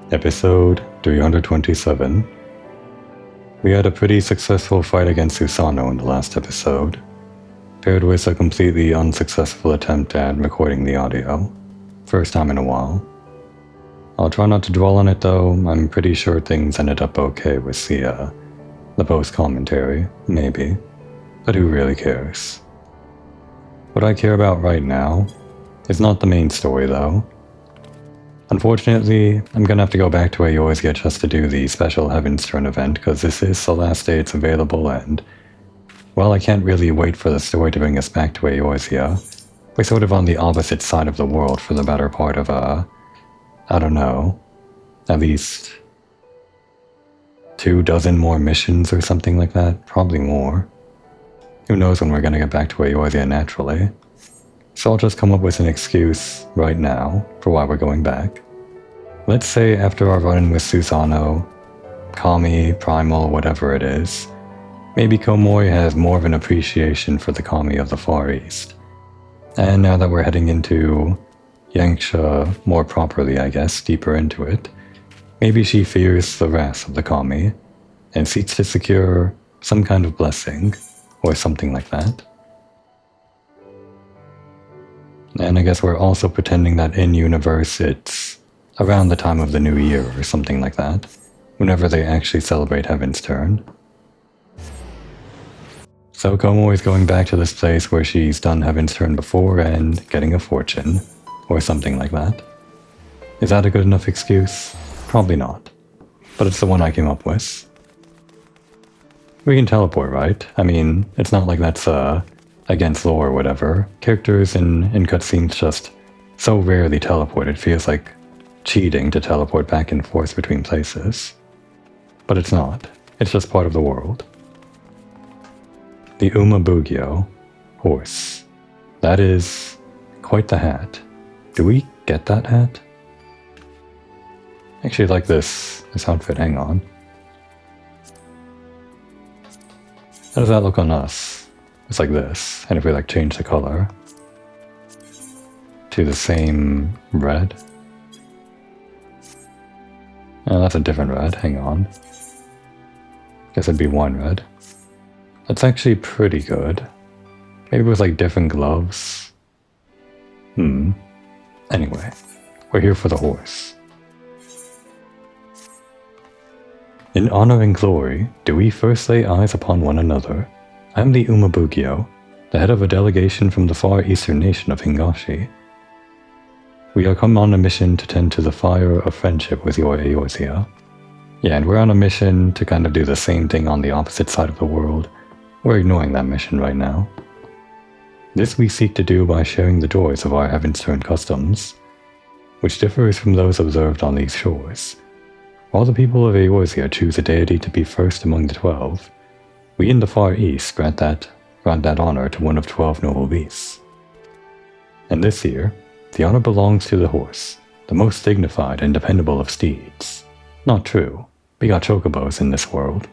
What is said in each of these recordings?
Episode 327. We had a pretty successful fight against Susano in the last episode, paired with a completely unsuccessful attempt at recording the audio. First time in a while. I'll try not to dwell on it though. I'm pretty sure things ended up okay with the post-commentary, maybe. But who really cares? What I care about right now is not the main story though. Unfortunately, I'm gonna have to go back to Eorzea just to do the special Heavensturn event, because this is the last day it's available, and while I can't really wait for the story to bring us back to Eorzea, we're sort of on the opposite side of the world for the better part of, I don't know, at least 24 more missions or something like that, probably more. Who knows when we're gonna get back to Eorzea naturally. So I'll just come up with an excuse right now for why we're going back. Let's say after our run-in with Susano, Kami, Primal, whatever it is, maybe Komori has more of an appreciation for the Kami of the Far East. And now that we're heading into Yanxia more properly, I guess, deeper into it, maybe she fears the wrath of the Kami and seeks to secure some kind of blessing or something like that. And I guess we're also pretending that in-universe it's around the time of the new year or something like that, whenever they actually celebrate Heavensturn. So Komori's going back to this place where she's done Heavensturn before and getting a fortune, or something like that. Is that a good enough excuse? Probably not. But it's the one I came up with. We can teleport, right? I mean, it's not like that's against lore or whatever. Characters in cutscenes just so rarely teleport, it feels like cheating to teleport back and forth between places. But it's not. It's just part of the world. The Umabugyo horse. That is quite the hat. Do we get that hat? I actually like this outfit, hang on. How does that look on us? It's like this, and if we like change the color to the same red. Oh, that's a different red, hang on. Guess it'd be one red. That's actually pretty good. Maybe with like different gloves. Anyway, we're here for the horse. In honor and glory, do we first lay eyes upon one another. I am the Umabugyo, the head of a delegation from the far eastern nation of Hingashi. We are come on a mission to tend to the fire of friendship with your Eorzea. Yeah, and we're on a mission to kind of do the same thing on the opposite side of the world. We're ignoring that mission right now. This we seek to do by sharing the joys of our Heavensturn customs, which differs from those observed on these shores. While the people of Eorzea choose a deity to be first among the 12, we in the Far East grant that honor to one of 12 noble beasts. And this year, the honor belongs to the horse, the most dignified and dependable of steeds. Not true. We got chocobos in this world.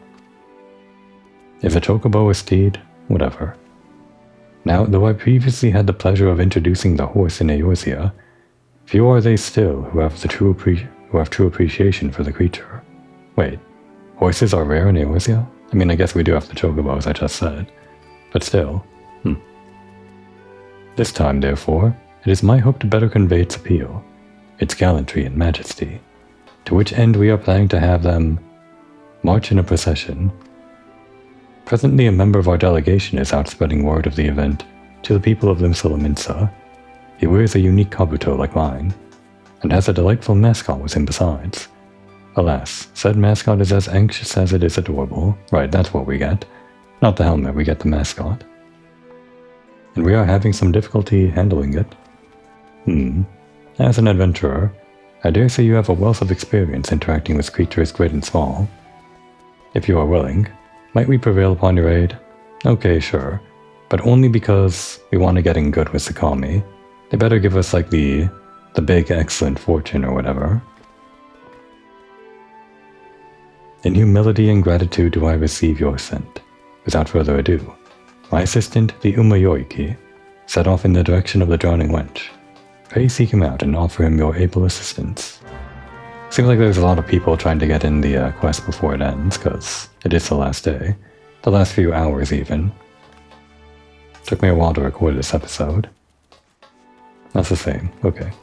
Is a chocobo a steed? Whatever. Now, though I previously had the pleasure of introducing the horse in Eorzea, few are they still who have true appreciation for the creature. Wait, horses are rare in Eorzea? I mean, I guess we do have the chocobos I just said, but still, This time, therefore, it is my hope to better convey its appeal, its gallantry and majesty, to which end we are planning to have them march in a procession. Presently, a member of our delegation is out spreading word of the event to the people of Limsa. He wears a unique kabuto like mine, and has a delightful mascot with him besides. Alas, said mascot is as anxious as it is adorable. Right, that's what we get. Not the helmet, we get the mascot. And we are having some difficulty handling it. As an adventurer, I dare say you have a wealth of experience interacting with creatures great and small. If you are willing, might we prevail upon your aid? Okay, sure, but only because we want to get in good with the Kami. They better give us like the big excellent fortune or whatever. In humility and gratitude do I receive your scent. Without further ado, my assistant, the Umayoiki, set off in the direction of the drowning wench. Pray seek him out and offer him your able assistance. Seems like there's a lot of people trying to get in the quest before it ends, because it is the last day. The last few hours, even. Took me a while to record this episode. That's the same, okay.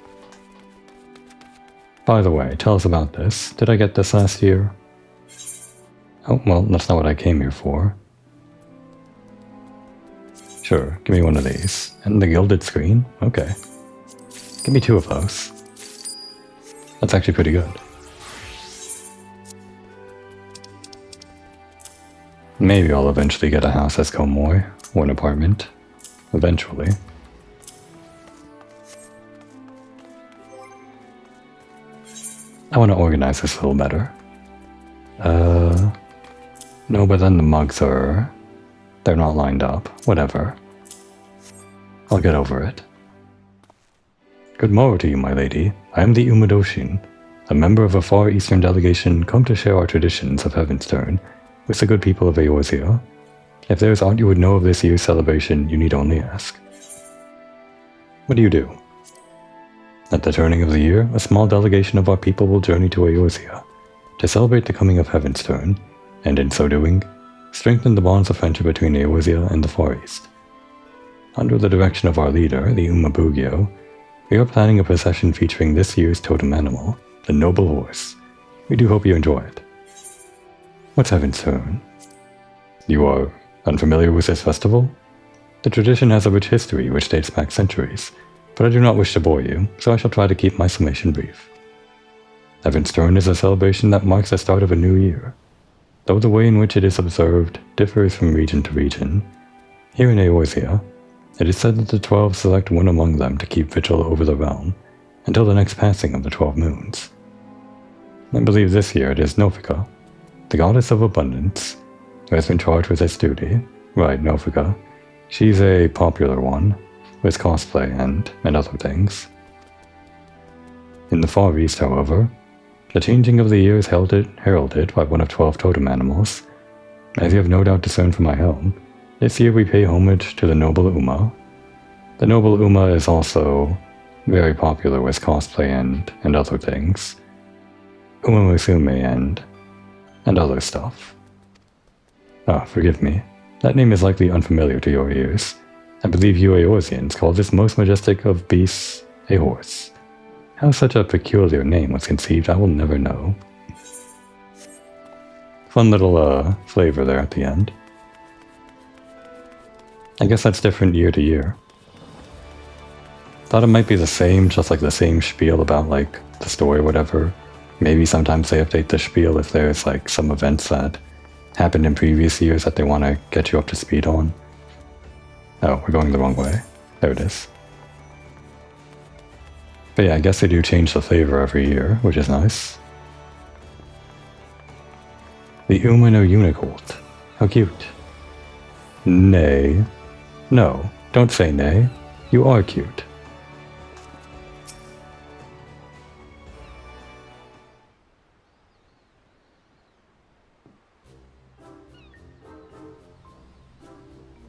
By the way, tell us about this. Did I get this last year? Oh, well, that's not what I came here for. Sure, give me one of these. And the gilded screen? Okay. Give me 2 of those. That's actually pretty good. Maybe I'll eventually get a house as Komoy, or an apartment. Eventually. I want to organize this a little better. No, but then the mugs are... they're not lined up. Whatever. I'll get over it. Good morrow to you, my lady. I am the Umadoshin, a member of a far eastern delegation come to share our traditions of Heavensturn with the good people of Eorzea. If there is aught you would know of this year's celebration, you need only ask. What do you do? At the turning of the year, a small delegation of our people will journey to Eorzea to celebrate the coming of Heavensturn, and in so doing, strengthen the bonds of friendship between Eorzea and the Far East. Under the direction of our leader, the Umabugyo, we are planning a procession featuring this year's totem animal, the noble horse. We do hope you enjoy it. What's Heavensturn? You are unfamiliar with this festival? The tradition has a rich history which dates back centuries, but I do not wish to bore you, so I shall try to keep my summation brief. Heavensturn is a celebration that marks the start of a new year. Though the way in which it is observed differs from region to region, here in Eorzea, it is said that the 12 select one among them to keep vigil over the realm until the next passing of the 12 moons. I believe this year it is Nofika, the goddess of abundance, who has been charged with this duty. Right, Nofika. She's a popular one, with cosplay and other things. In the Far East, however, the changing of the year is heralded by one of 12 totem animals. As you have no doubt discerned from my helm, this year we pay homage to the noble Uma. The noble Uma is also very popular with cosplay and other things. Uma Musume and other stuff. Ah, forgive me. That name is likely unfamiliar to your ears. I believe you Eorzeans call this most majestic of beasts a horse. How such a peculiar name was conceived, I will never know. Fun little flavor there at the end. I guess that's different year to year. Thought it might be the same, just like the same spiel about like the story or whatever. Maybe sometimes they update the spiel if there's like some events that happened in previous years that they want to get you up to speed on. Oh, we're going the wrong way. There it is. But yeah, I guess they do change the flavor every year, which is nice. The Umano Unicolt. How cute. Nay. No, don't say nay. You are cute.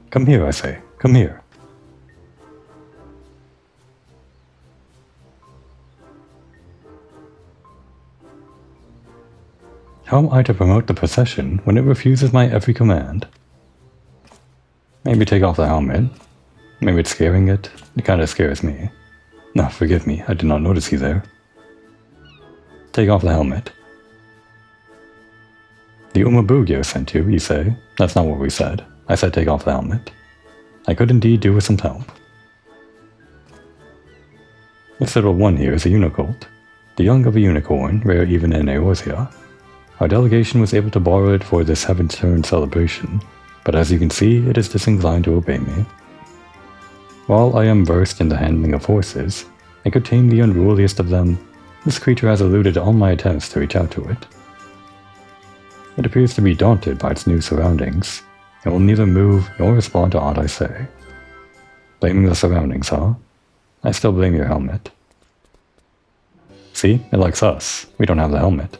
Come here, I say. Come here. How am I to promote the procession when it refuses my every command? Maybe take off the helmet. Maybe it's scaring it. It kinda scares me. No, forgive me, I did not notice you there. Take off the helmet. The Umabugyo sent you say? That's not what we said. I said take off the helmet. I could indeed do with some help. This little one here is a unicolt. The young of a unicorn, rare even in Eorzea. Our delegation was able to borrow it for this Heavensturn celebration, but as you can see, it is disinclined to obey me. While I am versed in the handling of horses, and could tame the unruliest of them, this creature has eluded all my attempts to reach out to it. It appears to be daunted by its new surroundings, and will neither move nor respond to aught I say. Blaming the surroundings, huh? I still blame your helmet. See, it likes us. We don't have the helmet.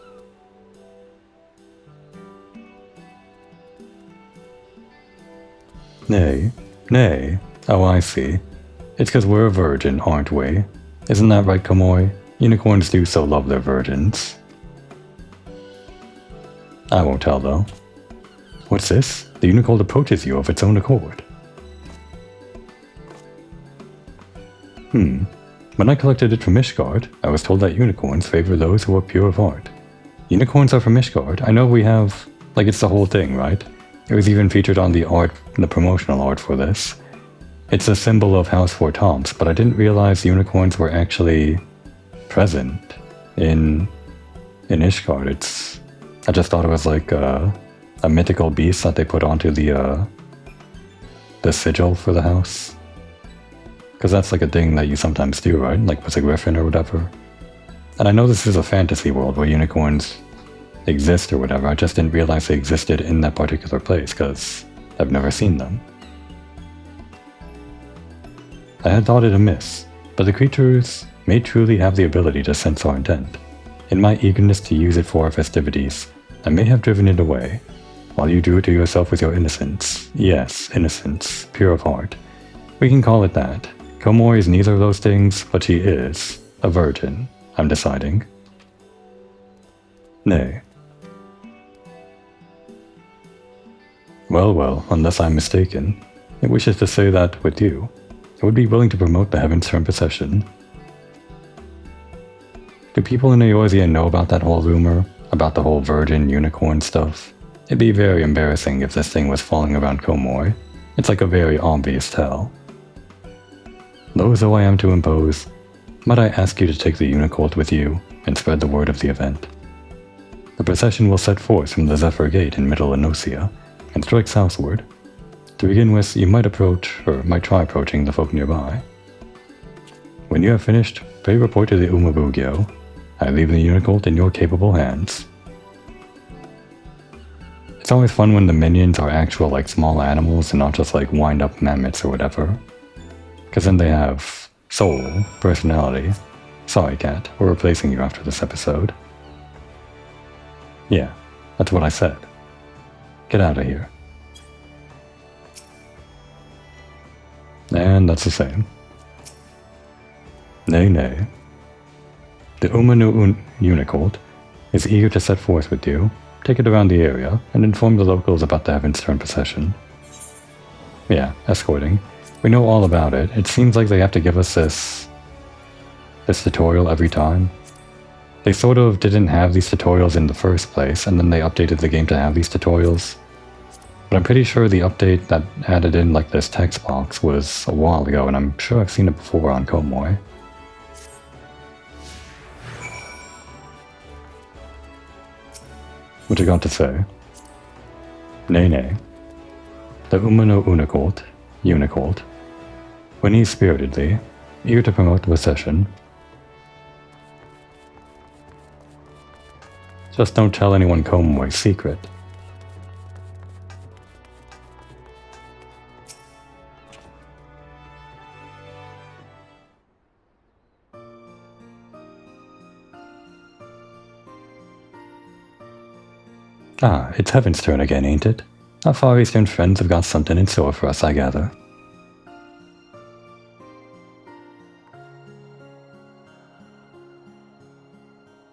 Nay, nay. Oh, I see. It's 'cause we're a virgin, aren't we? Isn't that right, Komoy? Unicorns do so love their virgins. I won't tell though. What's this? The unicorn approaches you of its own accord. When I collected it from Ishgard, I was told that unicorns favor those who are pure of heart. Unicorns are from Ishgard. I know we have, like, it's the whole thing, right? It was even featured on the art, the promotional art for this. It's a symbol of House 4 Toms, but I didn't realize unicorns were actually present in Ishgard. I just thought it was like a mythical beast that they put onto the sigil for the house. Because that's like a thing that you sometimes do, right? Like with a griffin or whatever. And I know this is a fantasy world where unicorns exist or whatever, I just didn't realize they existed in that particular place because I've never seen them. I had thought it amiss, but the creatures may truly have the ability to sense our intent. In my eagerness to use it for our festivities, I may have driven it away, while you drew it to yourself with your innocence. Yes, innocence, pure of heart. We can call it that. Komori is neither of those things, but she is a virgin, I'm deciding. Nay. Well, unless I'm mistaken, it wishes to say that, with you, I would be willing to promote the Heavensturn procession. Do people in Eorzea know about that whole rumor? About the whole virgin unicorn stuff? It'd be very embarrassing if this thing was falling around Komori. It's like a very obvious tell. Low though I am to impose, might I ask you to take the unicorn with you and spread the word of the event? The procession will set forth from the Zephyr Gate in Middle Enosia and strike southward. To begin with, you might try approaching the folk nearby. When you have finished, pray report to the Umabugyo. I leave the unicorn in your capable hands. It's always fun when the minions are actual like small animals and not just like wind up mammoths or whatever. Because then they have soul, personality. Sorry, cat, we're replacing you after this episode. Yeah, that's what I said. Get out of here. And that's the same. Nay. The Umanu Unicorn is eager to set forth with you, take it around the area, and inform the locals about the Heavensturn procession. Yeah, escorting. We know all about it. It seems like they have to give us this tutorial every time. They sort of didn't have these tutorials in the first place, and then they updated the game to have these tutorials. But I'm pretty sure the update that added in like this text box was a while ago, and I'm sure I've seen it before on Komori. What you got to say? Nay. The Umano Unicorn, when he spiritedly, eager to promote the procession. Just don't tell anyone Komori's secret. Ah, it's Heavensturn again, ain't it? Our Far Eastern friends have got something in store for us, I gather.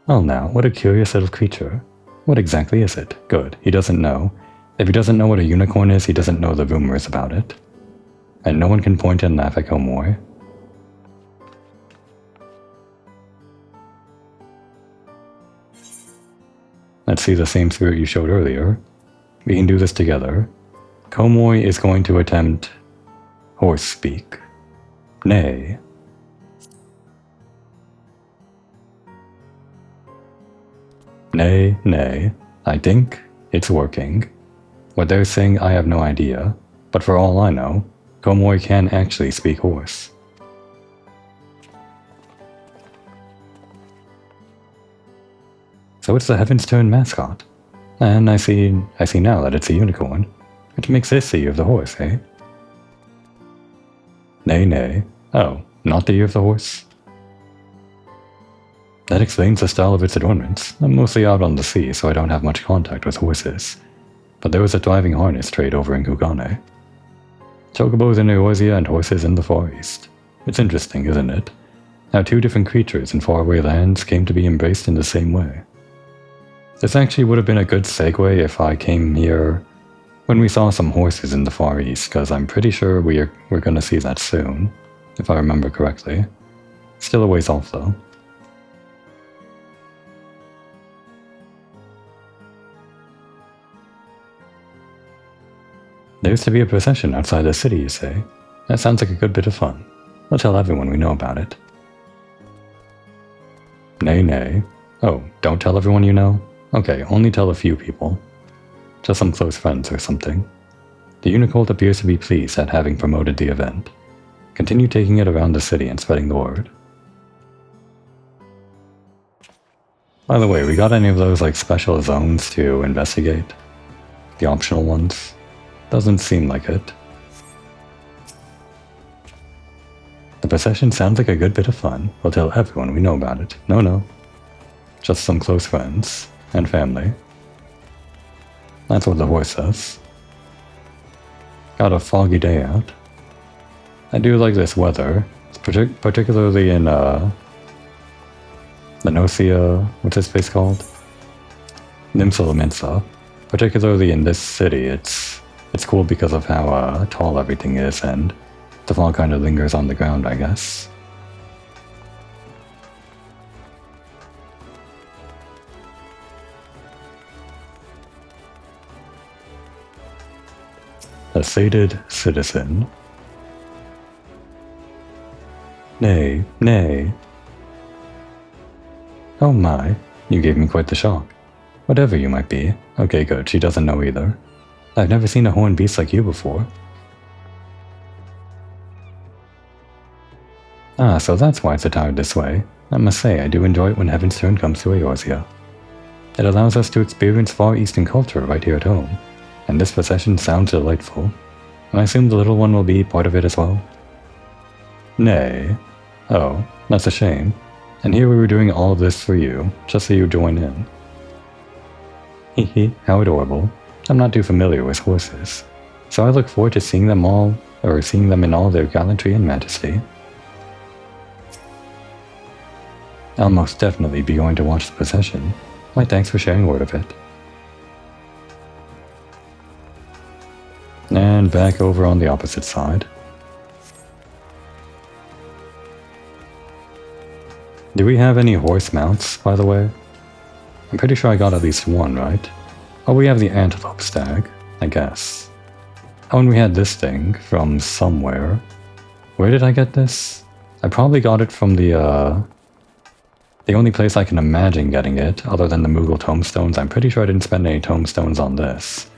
Well now, what a curious little creature. What exactly is it? Good, he doesn't know. If he doesn't know what a unicorn is, he doesn't know the rumors about it. And no one can point and laugh at Komori. Let's see the same spirit you showed earlier. We can do this together. Komori is going to attempt horse speak. Nay. Nay. I think it's working. What they're saying, I have no idea. But for all I know, Komori can actually speak horse. So it's the Heavensturn mascot. And I see now that it's a unicorn, which makes this the year of the horse, eh? Nay. Oh, not the year of the horse? That explains the style of its adornments. I'm mostly out on the sea, so I don't have much contact with horses. But there was a thriving harness trade over in Kugane. Chocobos in Eorzea and horses in the Far East. It's interesting, isn't it? How two different creatures in faraway lands came to be embraced in the same way. This actually would have been a good segue if I came here when we saw some horses in the Far East, because I'm pretty sure we're going to see that soon, if I remember correctly. Still a ways off though. There's to be a procession outside the city, you say? That sounds like a good bit of fun. We'll tell everyone we know about it. Nay, nay. Oh, don't tell everyone you know? Okay, only tell a few people. Just some close friends or something. The Unicult appears to be pleased at having promoted the event. Continue taking it around the city and spreading the word. By the way, we got any of those like special zones to investigate? The optional ones? Doesn't seem like it. The procession sounds like a good bit of fun. We'll tell everyone we know about it. No. Just some close friends and family. That's what the horse says. Got a foggy day out. I do like this weather, particularly in the Nocia, what's this place called? Nimsalaminsa. Particularly in this city, it's cool because of how tall everything is, and the fog kind of lingers on the ground, I guess. A sated citizen. Nay. Oh my, you gave me quite the shock. Whatever you might be. Okay, good, she doesn't know either. I've never seen a horned beast like you before. Ah, so that's why it's attired this way. I must say, I do enjoy it when Heavensturn comes to Eorzea. It allows us to experience Far Eastern culture right here at home, and this procession sounds delightful. I assume the little one will be part of it as well? Nay. Oh, that's a shame. And here we were doing all of this for you, just so you join in. Hehe, how adorable. I'm not too familiar with horses, so I look forward to seeing them in all their gallantry and majesty. I'll most definitely be going to watch the procession. Why, thanks for sharing word of it. And back over on the opposite side. Do we have any horse mounts, by the way? I'm pretty sure I got at least one, right? Oh, we have the antelope stag, I guess. Oh, and we had this thing from somewhere. Where did I get this? I probably got it from the only place I can imagine getting it, other than the Moogle tomestones. I'm pretty sure I didn't spend any tomestones on this.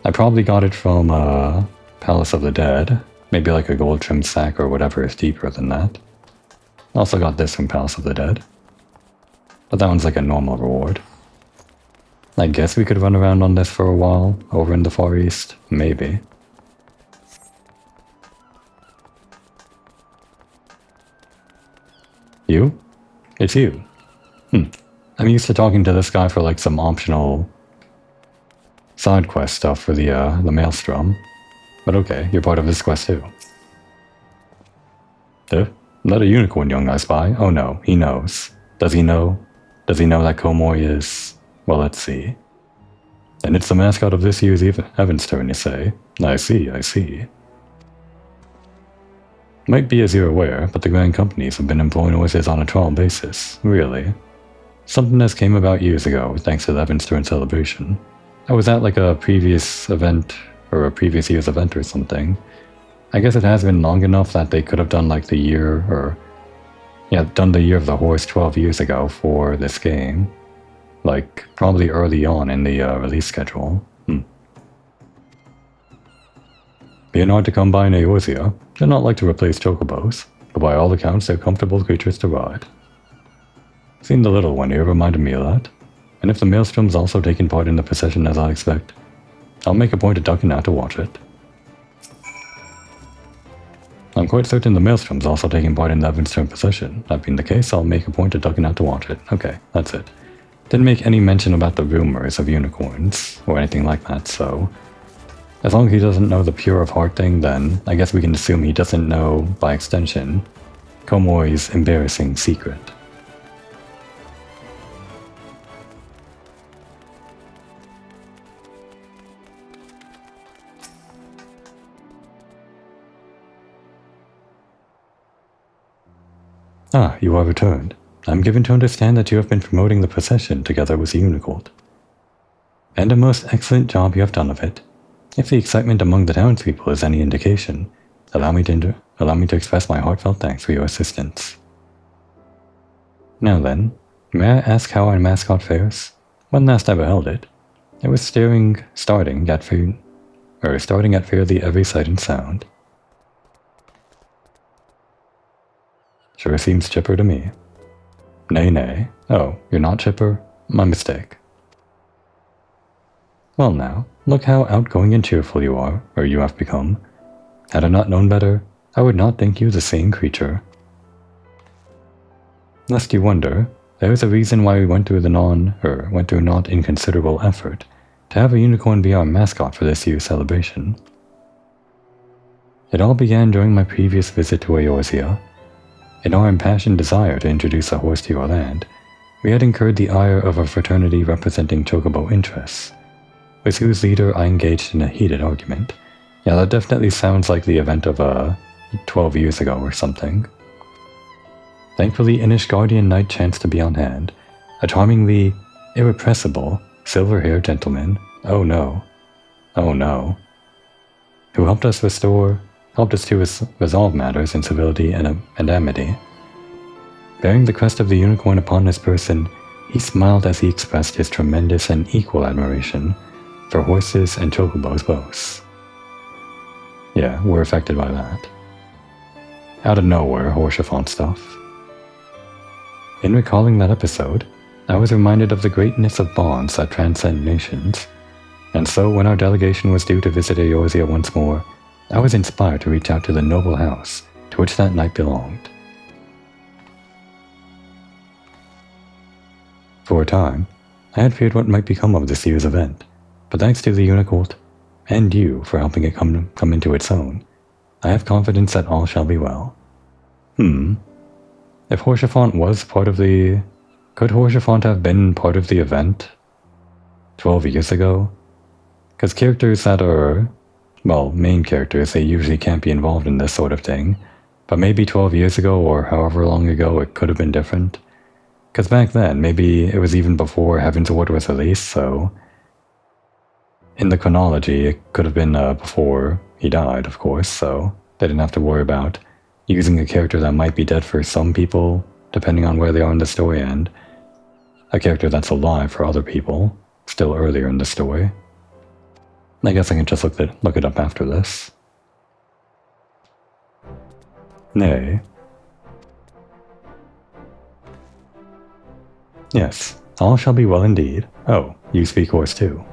I probably got it from, Palace of the Dead. Maybe like a gold trimmed sack or whatever is deeper than that. Also got this from Palace of the Dead. But that one's like a normal reward. I guess we could run around on this for a while, over in the Far East. Maybe. You? It's you. I'm used to talking to this guy for like some optional side quest stuff for the Maelstrom. But okay, you're part of this quest too. Not a unicorn, young I spy. Oh no, he knows. Does he know? Does he know that Komoi is... Well, let's see. And it's the mascot of this year's Heavensturn, you say? I see. Might be as you're aware, but the Grand Companies have been employing horses on a trial basis. Really. Something that came about years ago, thanks to the Heavensturn celebration. I was at like a previous event, or a previous year's event or something. I guess it has been long enough that they could have done like the year, or... Yeah, done the Year of the Horse 12 years ago for this game. Like, probably early on in the release schedule. Being hard to come by in Eorzea, they're not like to replace chocobos, but by all accounts they're comfortable creatures to ride. Seeing the little one here reminded me of that, and if the Maelstrom's also taking part in the procession as I expect, I'll make a point of ducking out to watch it. I'm quite certain the Maelstrom's also taking part in the Heavensturn procession. That being the case, I'll make a point of ducking out to watch it. Okay, that's it. Didn't make any mention about the rumors of unicorns, or anything like that, so... As long as he doesn't know the pure of heart thing, then I guess we can assume he doesn't know, by extension, Komoi's embarrassing secret. Ah, you are returned. I'm given to understand that you have been promoting the procession together with the Unicorn. And a most excellent job you have done of it. If the excitement among the townspeople is any indication, allow me to express my heartfelt thanks for your assistance. Now then, may I ask how our mascot fares? When last I beheld it, it was starting at fairly every sight and sound. Sure seems chipper to me. Nay. Oh, you're not chipper? My mistake. Well now, look how outgoing and cheerful you are, or you have become. Had I not known better, I would not think you the same creature. Lest you wonder, there is a reason why we went through not inconsiderable effort to have a unicorn be our mascot for this year's celebration. It all began during my previous visit to Eorzea. In our impassioned desire to introduce a horse to your land, we had incurred the ire of a fraternity representing chocobo interests, with whose leader I engaged in a heated argument. Yeah, that definitely sounds like the event of 12 years ago or something. Thankfully, Inish Guardian Knight chanced to be on hand, a charmingly irrepressible, silver-haired gentleman, oh no, who helped us to resolve matters in civility and amity. Bearing the crest of the unicorn upon his person, he smiled as he expressed his tremendous and equal admiration for horses and chocobos both. Yeah, we're affected by that. Out of nowhere, Horsefant stuff. In recalling that episode, I was reminded of the greatness of bonds that transcend nations, and so when our delegation was due to visit Eorzea once more, I was inspired to reach out to the noble house to which that knight belonged. For a time, I had feared what might become of this year's event, but thanks to the Unicorn, and you for helping it come into its own, I have confidence that all shall be well. If Horsefant was part of the... Could Horsefant have been part of the event 12 years ago? Because characters that are... Well, main characters, they usually can't be involved in this sort of thing, but maybe 12 years ago or however long ago it could have been different. Because back then, maybe it was even before Heavensturn was released, so... In the chronology, it could have been before he died, of course, so they didn't have to worry about using a character that might be dead for some people, depending on where they are in the story, and a character that's alive for other people, still earlier in the story. I guess I can just look it up after this. Nay. Yes, all shall be well indeed. Oh, you speak horse too.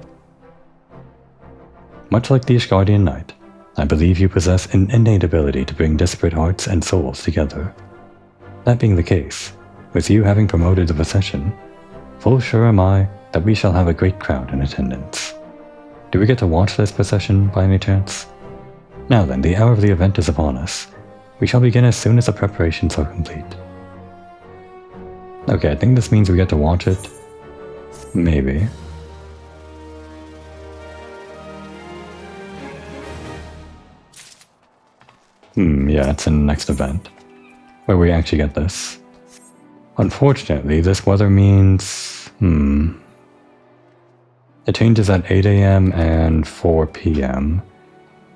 Much like the Ishgardian Knight, I believe you possess an innate ability to bring disparate hearts and souls together. That being the case, with you having promoted the procession, full sure am I that we shall have a great crowd in attendance. Do we get to watch this procession by any chance? Now then, the hour of the event is upon us. We shall begin as soon as the preparations are complete. Okay, I think this means we get to watch it. Maybe. Yeah, it's in the next event, where we actually get this. Unfortunately, this weather means... It changes at 8 AM and 4 PM.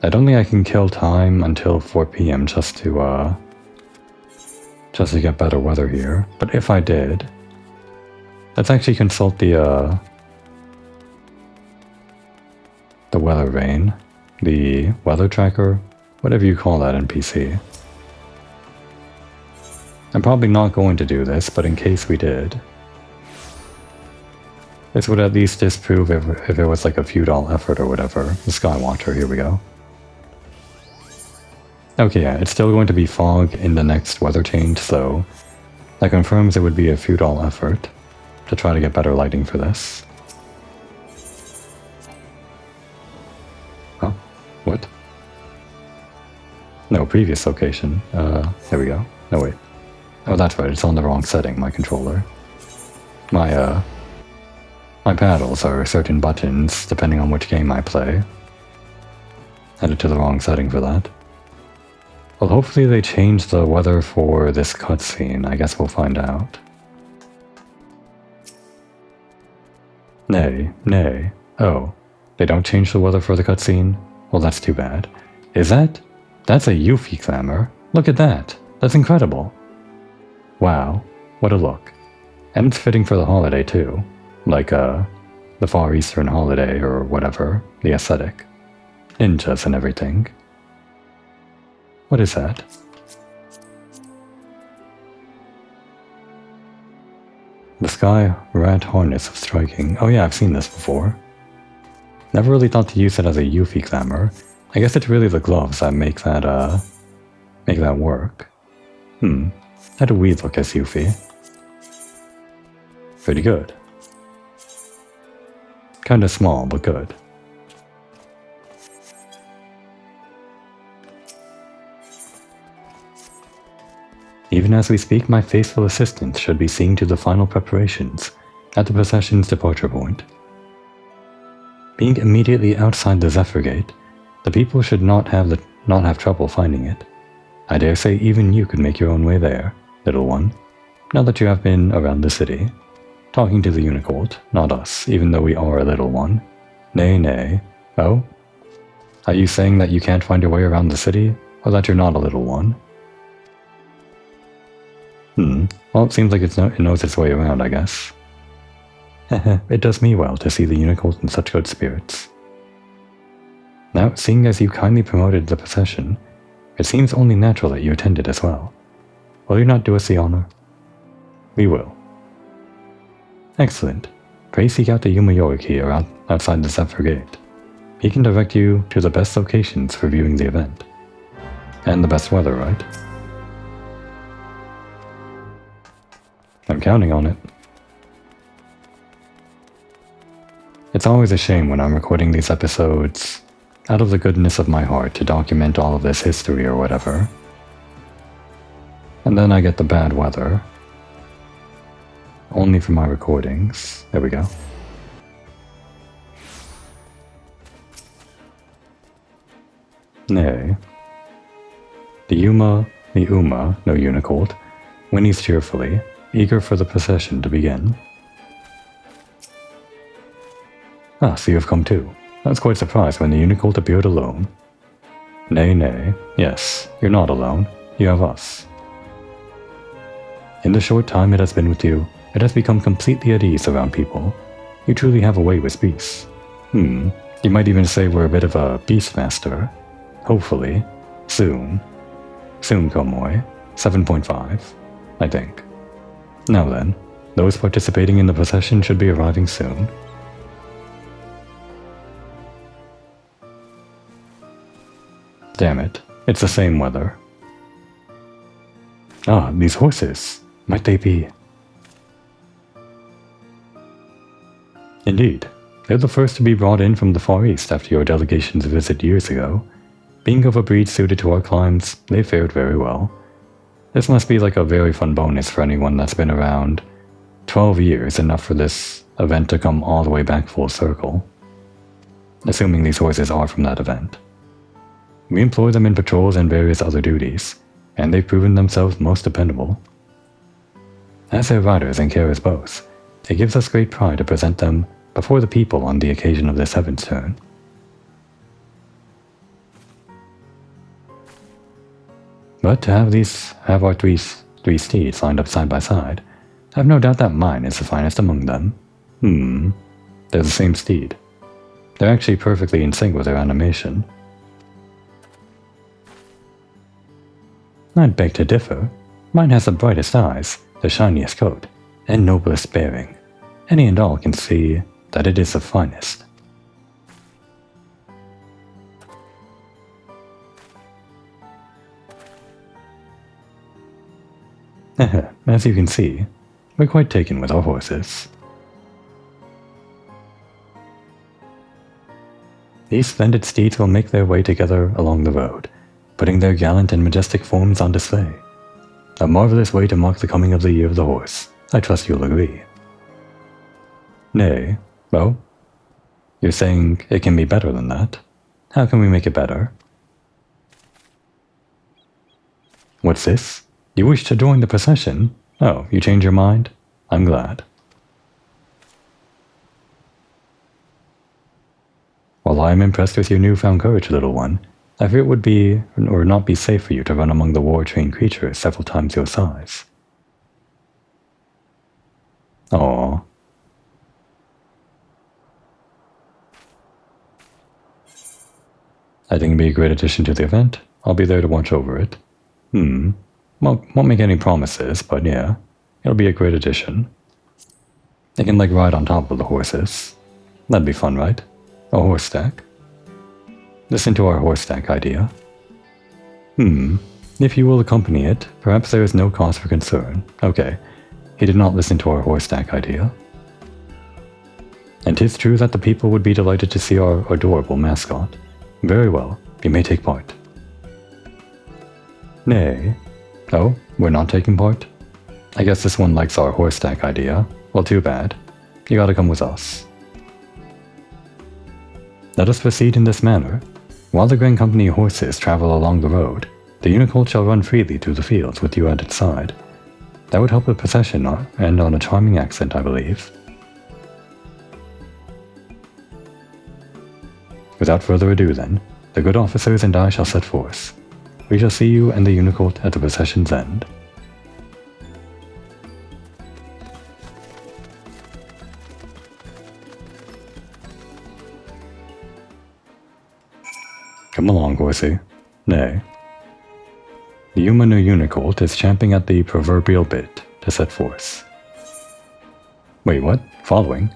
I don't think I can kill time until 4 PM just to get better weather here. But if I did... Let's actually consult the weather vane. The weather tracker. Whatever you call that in PC. I'm probably not going to do this, but in case we did... This would at least disprove if it was like a feudal effort or whatever. The Skywatcher, here we go. Okay, yeah, it's still going to be fog in the next weather change, so that confirms it would be a feudal effort to try to get better lighting for this. Huh? What? No, previous location. There we go. No, wait. Oh, that's right, it's on the wrong setting, my controller. My paddles are certain buttons, depending on which game I play. Headed to the wrong setting for that. Well, hopefully they change the weather for this cutscene. I guess we'll find out. Nay, nay. Oh, they don't change the weather for the cutscene? Well, that's too bad. Is that? That's a Yuffie clamor. Look at that. That's incredible. Wow, what a look. And it's fitting for the holiday too. Like, the Far Eastern holiday or whatever, the aesthetic. Ninjas and everything. What is that? The Sky Rat Harness of Striking. Oh yeah, I've seen this before. Never really thought to use it as a Yuffie clamor. I guess it's really the gloves that make that work. How do we look as Yuffie? Pretty good. Kinda small, but good. Even as we speak, my faithful assistants should be seeing to the final preparations at the procession's departure point. Being immediately outside the Zephyr Gate, the people should not have trouble finding it. I dare say even you could make your own way there, little one, now that you have been around the city. Talking to the Unicorn, not us, even though we are a little one. Nay, nay. Oh? Are you saying that you can't find your way around the city, or that you're not a little one? Well, it seems like it knows its way around, I guess. It does me well to see the Unicorn in such good spirits. Now, seeing as you kindly promoted the procession, it seems only natural that you attended as well. Will you not do us the honor? We will. Excellent. Pray seek out the Yuma Yoriki outside the Zephyr Gate. He can direct you to the best locations for viewing the event. And the best weather, right? I'm counting on it. It's always a shame when I'm recording these episodes out of the goodness of my heart to document all of this history or whatever. And then I get the bad weather. Only for my recordings. There we go. Nay. The Uma, no Unicorn, whinnies cheerfully, eager for the procession to begin. Ah, so you have come too. I was quite surprised when the Unicorn appeared alone. Nay, nay. Yes, you're not alone. You have us. In the short time it has been with you, it has become completely at ease around people. You truly have a way with beasts. You might even say we're a bit of a beastmaster. Hopefully. Soon. Soon, Komoy. 7.5, I think. Now then, those participating in the procession should be arriving soon. Damn it, it's the same weather. Ah, these horses. Might they be? Indeed. They're the first to be brought in from the Far East after your delegation's visit years ago. Being of a breed suited to our climes, they fared very well. This must be like a very fun bonus for anyone that's been around 12 years, enough for this event to come all the way back full circle. Assuming these horses are from that event. We employ them in patrols and various other duties, and they've proven themselves most dependable. As their riders and carriers both, it gives us great pride to present them before the people on the occasion of this Heavensturn. But to have our three steeds lined up side by side, I have no doubt that mine is the finest among them. They're the same steed. They're actually perfectly in sync with their animation. I'd beg to differ. Mine has the brightest eyes, the shiniest coat, and noblest bearing. Any and all can see that it is the finest. As you can see, we're quite taken with our horses. These splendid steeds will make their way together along the road, putting their gallant and majestic forms on display. A marvelous way to mark the coming of the year of the horse. I trust you'll agree. Nay, well, you're saying it can be better than that. How can we make it better? What's this? You wish to join the procession? Oh, you changed your mind? I'm glad. While I am impressed with your newfound courage, little one, I fear it would be, or not be safe for you to run among the war-trained creatures several times your size. Aww. I think it'd be a great addition to the event. I'll be there to watch over it. Won't make any promises, but yeah, it'll be a great addition. They can ride on top of the horses. That'd be fun, right? A horse stack. Listen to our horse stack idea. If you will accompany it, perhaps there is no cause for concern. Okay, he did not listen to our horse stack idea. And 'tis true that the people would be delighted to see our adorable mascot. Very well, you may take part. Nay. Oh, we're not taking part? I guess this one likes our horse stack idea. Well, too bad. You gotta come with us. Let us proceed in this manner. While the Grand Company horses travel along the road, the unicorn shall run freely through the fields with you at its side. That would help the procession end on a charming accent, I believe. Without further ado then, the good officers and I shall set forth. We shall see you and the unicorn at the procession's end. Come along, horsey. Nay. The human unicorn is champing at the proverbial bit to set forth. Wait, what? Following?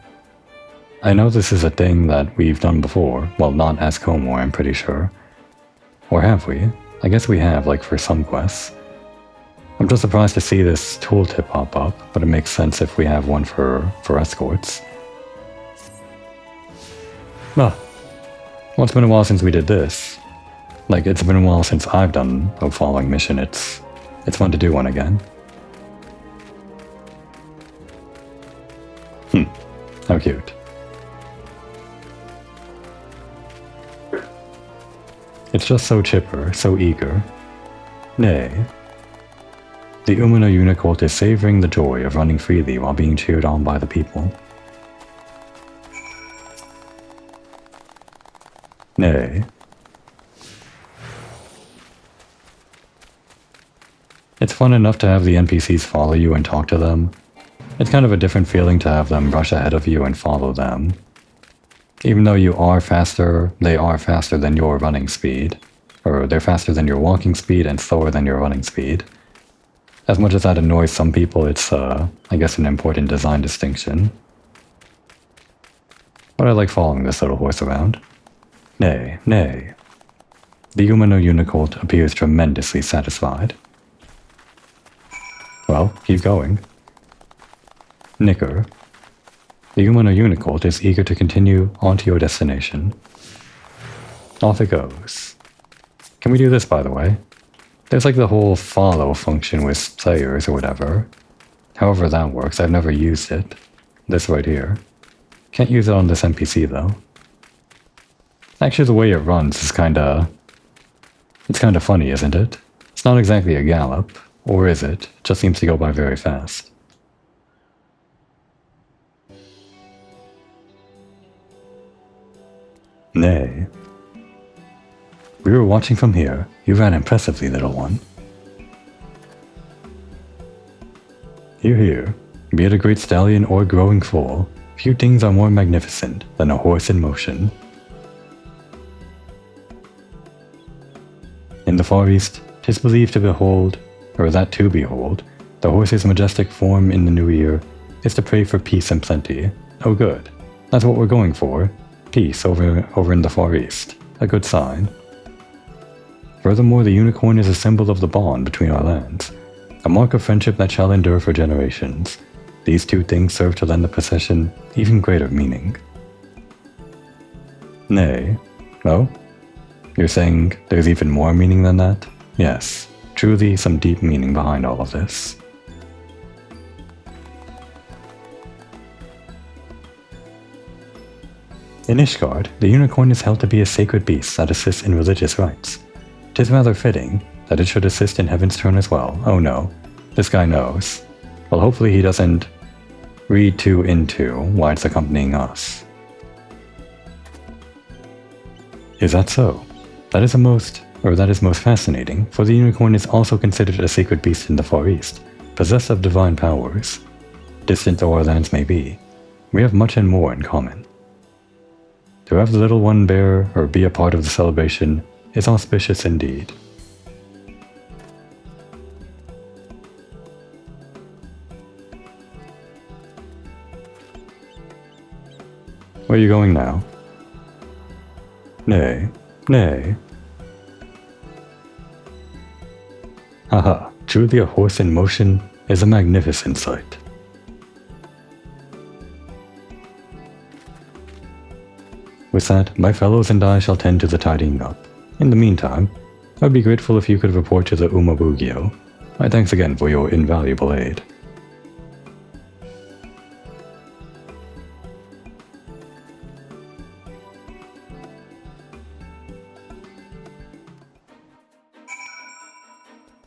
I know this is a thing that we've done before. Well, not as Comor, I'm pretty sure. Or have we? I guess we have, for some quests. I'm just surprised to see this tooltip pop up, but it makes sense if we have one for escorts. Well, it's been a while since we did this. It's been a while since I've done a following mission. It's fun to do one again. How cute. It's just so chipper, so eager. Nay. The Umino unicorn is savoring the joy of running freely while being cheered on by the people. Nay. It's fun enough to have the NPCs follow you and talk to them. It's kind of a different feeling to have them rush ahead of you and follow them. Even though you are faster, they are faster than your running speed. Or they're faster than your walking speed and slower than your running speed. As much as that annoys some people, it's, I guess, an important design distinction. But I like following this little horse around. Nay, nay. The humano unicorn appears tremendously satisfied. Well, keep going. Nicker. The humano unicorn is eager to continue on to your destination. Off it goes. Can we do this, by the way? There's the whole follow function with players or whatever. However that works, I've never used it. This right here. Can't use it on this NPC though. Actually, the way it runs is it's kinda funny, isn't it? It's not exactly a gallop, or is it? It just seems to go by very fast. Nay. We were watching from here. You ran impressively, little one. Hear, hear. Be it a great stallion or growing foal, few things are more magnificent than a horse in motion. In the Far East, 'tis believed to behold, or that to behold, the horse's majestic form in the new year is to pray for peace and plenty. Oh good. That's what we're going for. Peace over in the Far East. A good sign. Furthermore, the unicorn is a symbol of the bond between our lands, a mark of friendship that shall endure for generations. These two things serve to lend the procession even greater meaning. Nay. Oh? You're saying there's even more meaning than that? Yes, truly some deep meaning behind all of this. In Ishgard, the unicorn is held to be a sacred beast that assists in religious rites. 'Tis rather fitting, that it should assist in Heavensturn as well. Oh no, this guy knows. Well, hopefully he doesn't read too into why it's accompanying us. Is that so? That is most fascinating, for the unicorn is also considered a sacred beast in the Far East, possessed of divine powers. Distant though our lands may be, we have much and more in common. To have the little one bear or be a part of the celebration is auspicious indeed. Where are you going now? Nay, nay. Haha, truly a horse in motion is a magnificent sight. With that, my fellows and I shall tend to the tidying up. In the meantime, I'd be grateful if you could report to the Umabugyo. My thanks again for your invaluable aid.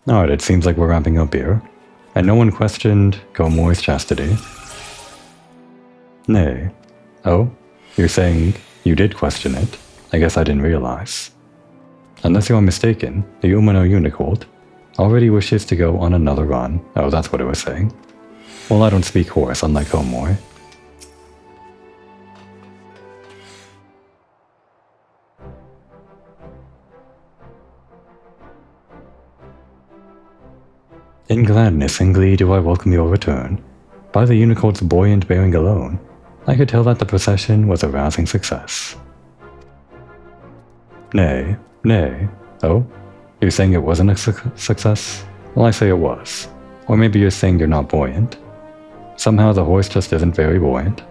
Alright, it seems like we're wrapping up here. And no one questioned Gomoy's chastity. Nay. Oh? You're saying you did question it? I guess I didn't realize. Unless you are mistaken, the Umano Unicorn already wishes to go on another run. Oh, that's what it was saying. Well, I don't speak horse, unlike Gomoy. In gladness and glee do I welcome your return. By the unicorn's buoyant bearing alone, I could tell that the procession was a rousing success. Nay, nay. Oh? You're saying it wasn't a success? Well, I say it was. Or maybe you're saying you're not buoyant. Somehow the horse just isn't very buoyant.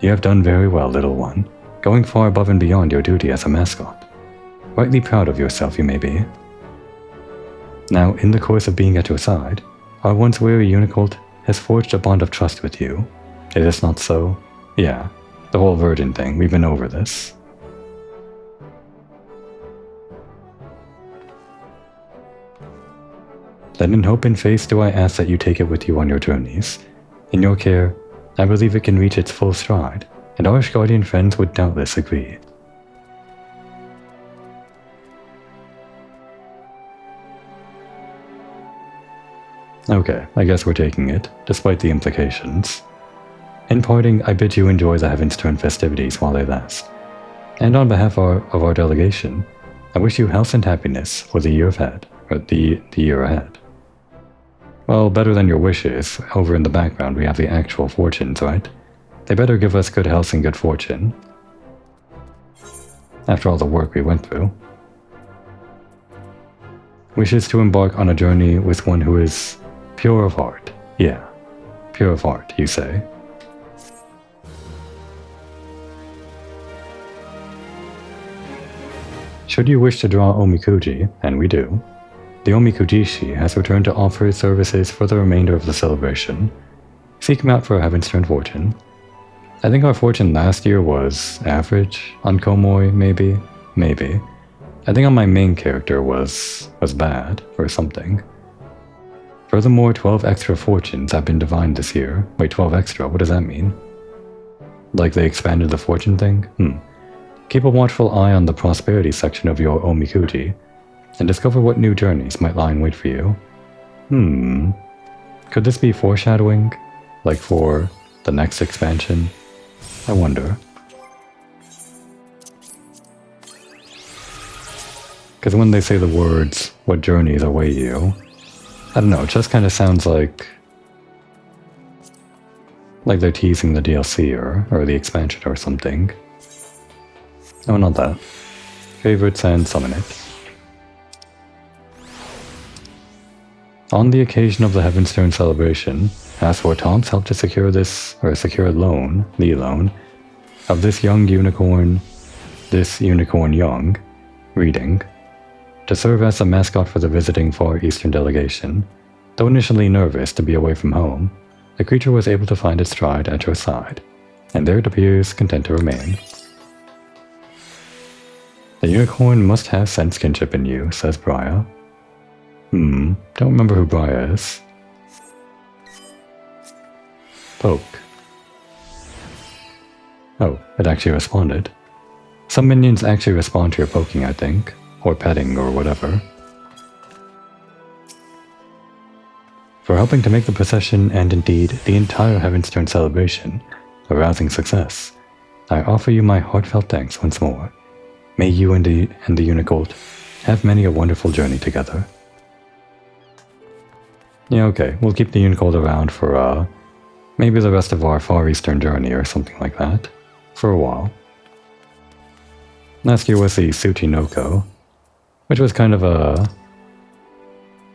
You have done very well, little one, going far above and beyond your duty as a mascot. Rightly proud of yourself you may be. Now, in the course of being at your side, our once weary unicorn has forged a bond of trust with you. Is this not so? Yeah, the whole virgin thing, we've been over this. Then in hope and faith do I ask that you take it with you on your journeys. In your care, I believe it can reach its full stride, and our guardian friends would doubtless agree. Okay, I guess we're taking it, despite the implications. In parting, I bid you enjoy the Heavensturn festivities while they last. And on behalf of our delegation, I wish you health and happiness for the year ahead, or the year ahead. Well, better than your wishes, over in the background we have the actual fortunes, right? They better give us good health and good fortune. After all the work we went through. Wishes to embark on a journey with one who is pure of heart. Yeah, pure of heart, you say. Should you wish to draw Omikuji, and we do, the Omikujishi has returned to offer his services for the remainder of the celebration. Seek him out for a Heavensturn fortune. I think our fortune last year was average on Komoy, maybe? Maybe. I think on my main character was bad, or something. Furthermore, 12 extra fortunes have been divined this year. Wait, 12 extra? What does that mean? Like they expanded the fortune thing? Keep a watchful eye on the prosperity section of your Omikuji, and discover what new journeys might lie in wait for you. Could this be foreshadowing? Like for the next expansion? I wonder. Because when they say the words, what journeys await you, I don't know, it just kind of sounds like they're teasing the DLC or the expansion or something. Oh, not that. Favorites and summon it. On the occasion of the Heavensturn celebration, ask for Tom's help to secure the loan, of this unicorn young, reading, to serve as a mascot for the visiting Far Eastern delegation. Though initially nervous to be away from home, the creature was able to find its stride at your side, and there it appears content to remain. The unicorn must have sense kinship in you, says Briar. Don't remember who Briar is. Poke. Oh, it actually responded. Some minions actually respond to your poking, I think. Or petting, or whatever. For helping to make the procession, and indeed, the entire Heavensturn celebration, a rousing success, I offer you my heartfelt thanks once more. May you and the Unicolt have many a wonderful journey together. Yeah, okay, we'll keep the Unicolt around for, maybe the rest of our Far Eastern journey or something like that. For a while. Last year was the Tsuchinoko, which was kind of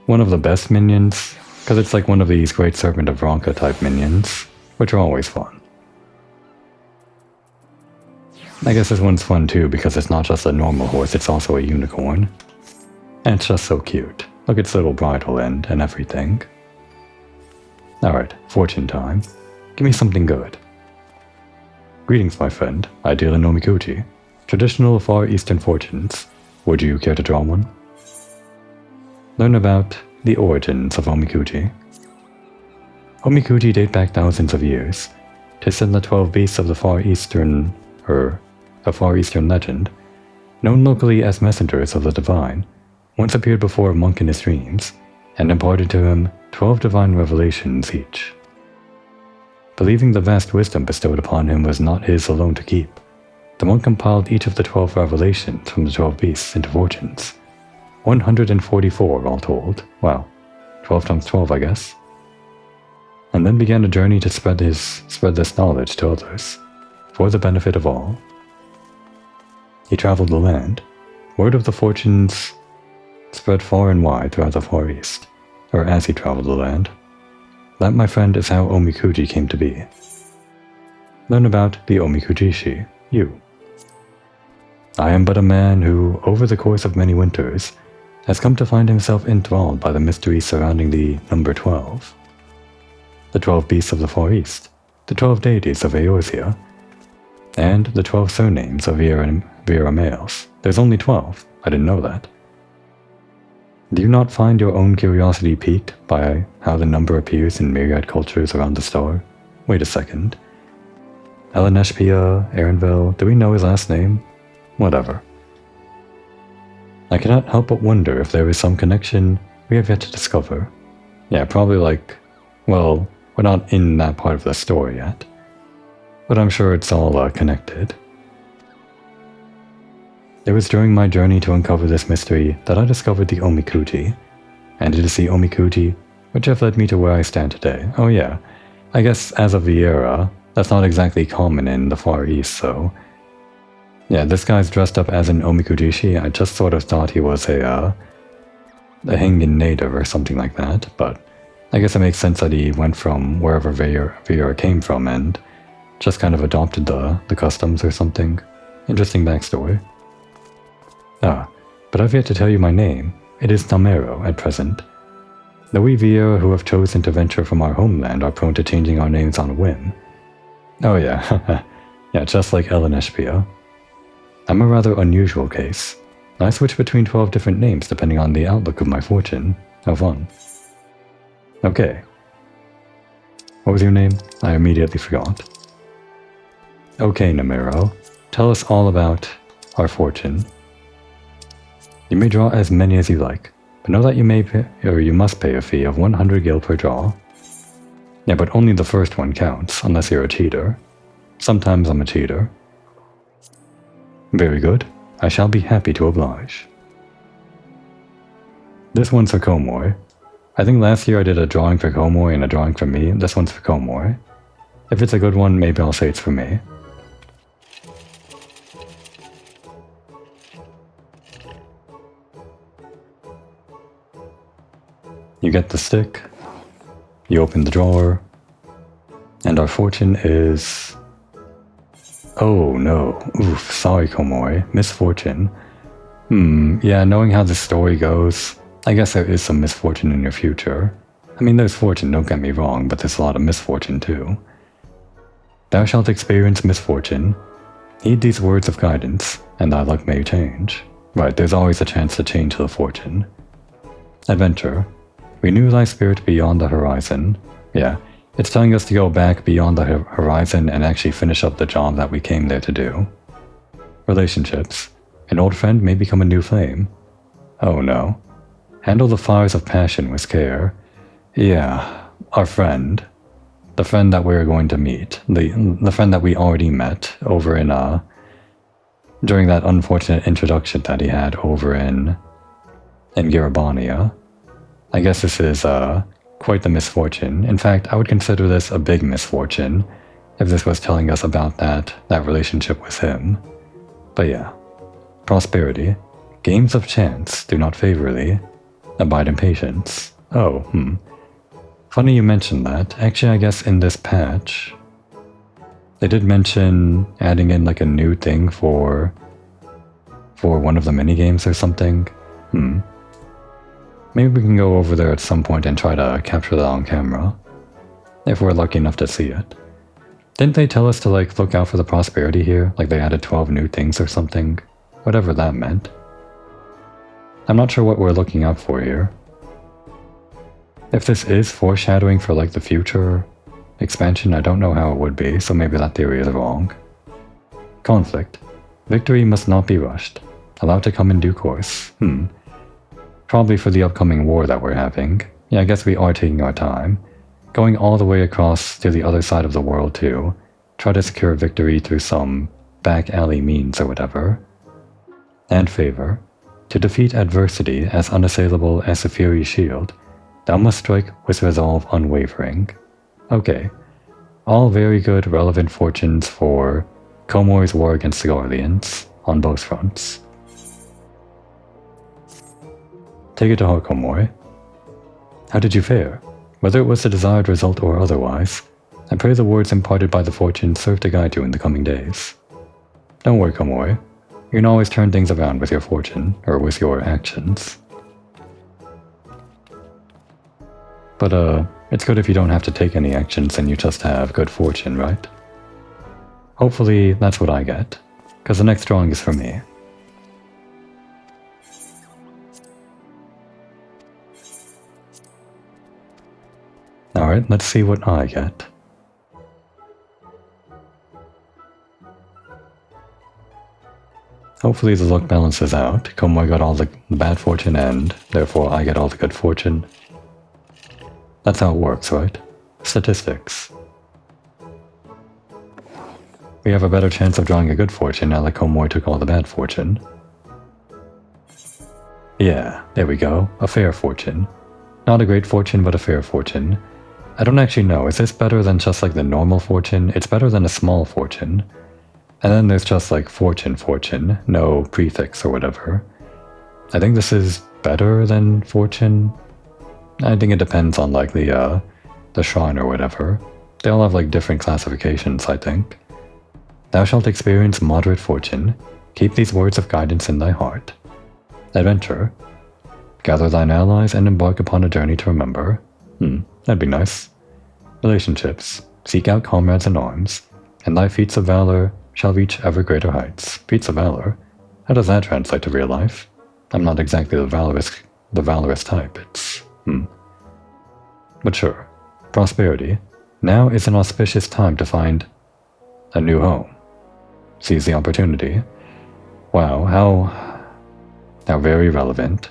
one of the best minions, because it's like one of these Great Serpent of Ronka type minions, which are always fun. I guess this one's fun too, because it's not just a normal horse, it's also a unicorn. And it's just so cute. Look at its little bridle end and everything. Alright, fortune time. Give me something good. Greetings, my friend. I deal in Omikuji. Traditional Far Eastern fortunes. Would you care to draw one? Learn about the origins of Omikuji. Omikuji date back thousands of years. 'Tis in the 12 beasts of the Far Eastern, a Far Eastern legend, known locally as messengers of the divine, once appeared before a monk in his dreams, and imparted to him 12 divine revelations each. Believing the vast wisdom bestowed upon him was not his alone to keep, the monk compiled each of the 12 revelations from the 12 beasts into fortunes. 144 all told. Wow. 12 times 12, I guess. And then began a journey to spread this knowledge to others, for the benefit of all. He traveled the land. Word of the fortunes spread far and wide throughout the Far East, or as he traveled the land. That, my friend, is how Omikuji came to be. Learn about the Omikujishi, you. I am but a man who, over the course of many winters, has come to find himself enthralled by the mysteries surrounding the number 12. The 12 beasts of the Far East, the 12 deities of Eorzea, and the 12 surnames of Vera males. There's only 12, I didn't know that. Do you not find your own curiosity piqued by how the number appears in myriad cultures around the star? Wait a second. Eleneshpia, Aaronville, do we know his last name? Whatever. I cannot help but wonder if there is some connection we have yet to discover. Yeah, probably like, well, we're not in that part of the story yet. But I'm sure it's all connected. It was during my journey to uncover this mystery that I discovered the Omikuji, and it is the Omikuji which have led me to where I stand today. Oh yeah, I guess as of the era, that's not exactly common in the Far East, so... Yeah, this guy's dressed up as an Omikujishi. I just sort of thought he was a Hingan native or something like that, but I guess it makes sense that he went from wherever Vera came from and just kind of adopted the customs or something. Interesting backstory. Ah, but I've yet to tell you my name. It is Namero at present. The we Vera who have chosen to venture from our homeland are prone to changing our names on a whim. Oh yeah, yeah, just like Eleneshpia. I'm a rather unusual case. I switch between 12 different names depending on the outlook of my fortune. How fun. Okay. What was your name? I immediately forgot. Okay, Namero. Tell us all about our fortune. You may draw as many as you like, but know that you must pay a fee of 100 gil per draw. Yeah, but only the first one counts, unless you're a cheater. Sometimes I'm a cheater. Very good. I shall be happy to oblige. This one's for Komoi. I think last year I did a drawing for Komoi and a drawing for me. This one's for Komoi. If it's a good one, maybe I'll say it's for me. You get the stick, you open the drawer, and our fortune is... Oh no, oof, sorry Komoi, misfortune. Yeah, knowing how the story goes, I guess there is some misfortune in your future. I mean, there's fortune, don't get me wrong, but there's a lot of misfortune too. Thou shalt experience misfortune. Heed these words of guidance, and thy luck may change. Right, there's always a chance to change the fortune. Adventure. Renew thy spirit beyond the horizon. Yeah, it's telling us to go back beyond the horizon and actually finish up the job that we came there to do. Relationships. An old friend may become a new flame. Oh no. Handle the fires of passion with care. Yeah, our friend. The friend that we're going to meet. The friend that we already met over in, during that unfortunate introduction that he had over in Garabania. I guess this is, quite the misfortune. In fact, I would consider this a big misfortune if this was telling us about that relationship with him. But yeah. Prosperity. Games of chance do not favor thee. Abide in patience. Oh, Funny you mentioned that. Actually, I guess in this patch, they did mention adding in like a new thing for one of the minigames or something. Maybe we can go over there at some point and try to capture that on camera, if we're lucky enough to see it. Didn't they tell us to like look out for the prosperity here? Like they added 12 new things or something? Whatever that meant. I'm not sure what we're looking out for here. If this is foreshadowing for like the future expansion, I don't know how it would be, so maybe that theory is wrong. Conflict. Victory must not be rushed. Allowed to come in due course. Probably for the upcoming war that we're having. Yeah, I guess we are taking our time. Going all the way across to the other side of the world to try to secure victory through some back alley means or whatever. And favor. To defeat adversity as unassailable as a Fury's shield, thou must strike with resolve unwavering. Okay. All very good relevant fortunes for Komor's war against the Guardians on both fronts. Take it to heart, Komor. How did you fare? Whether it was the desired result or otherwise, I pray the words imparted by the fortune serve to guide you in the coming days. Don't worry, Komor. You can always turn things around with your fortune, or with your actions. But, it's good if you don't have to take any actions and you just have good fortune, right? Hopefully, that's what I get, because the next drawing is for me. Alright, let's see what I get. Hopefully the luck balances out. Komor got all the bad fortune and therefore I get all the good fortune. That's how it works, right? Statistics. We have a better chance of drawing a good fortune now that Komor took all the bad fortune. Yeah, there we go. A fair fortune. Not a great fortune, but a fair fortune. I don't actually know. Is this better than just like the normal fortune? It's better than a small fortune. And then there's just like fortune, no prefix or whatever. I think this is better than fortune. I think it depends on like the shrine or whatever. They all have like different classifications, I think. Thou shalt experience moderate fortune. Keep these words of guidance in thy heart. Adventure. Gather thine allies and embark upon a journey to remember. That'd be nice. Relationships. Seek out comrades in arms, and thy feats of valor shall reach ever greater heights. Feats of valor? How does that translate to real life? I'm not exactly the valorous type. It's, But sure. Prosperity. Now is an auspicious time to find a new home. Seize the opportunity. Wow, how very relevant.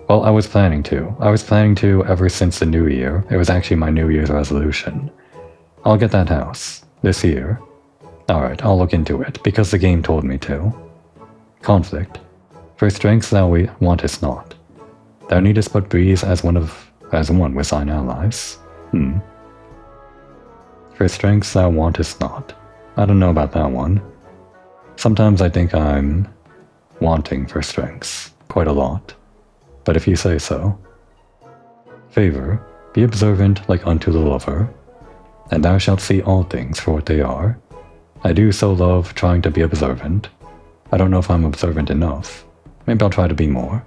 Well, I was planning to. Ever since the new year. It was actually my New Year's resolution. I'll get that house. This year. Alright, I'll look into it, because the game told me to. Conflict. For strengths thou wantest not. Thou needest but breeze as one with thine allies. For strengths thou wantest not. I don't know about that one. Sometimes I think I'm wanting for strengths. Quite a lot. But if you say so. Favor. Be observant like unto the lover, and thou shalt see all things for what they are. I do so love trying to be observant. I don't know if I'm observant enough. Maybe I'll try to be more.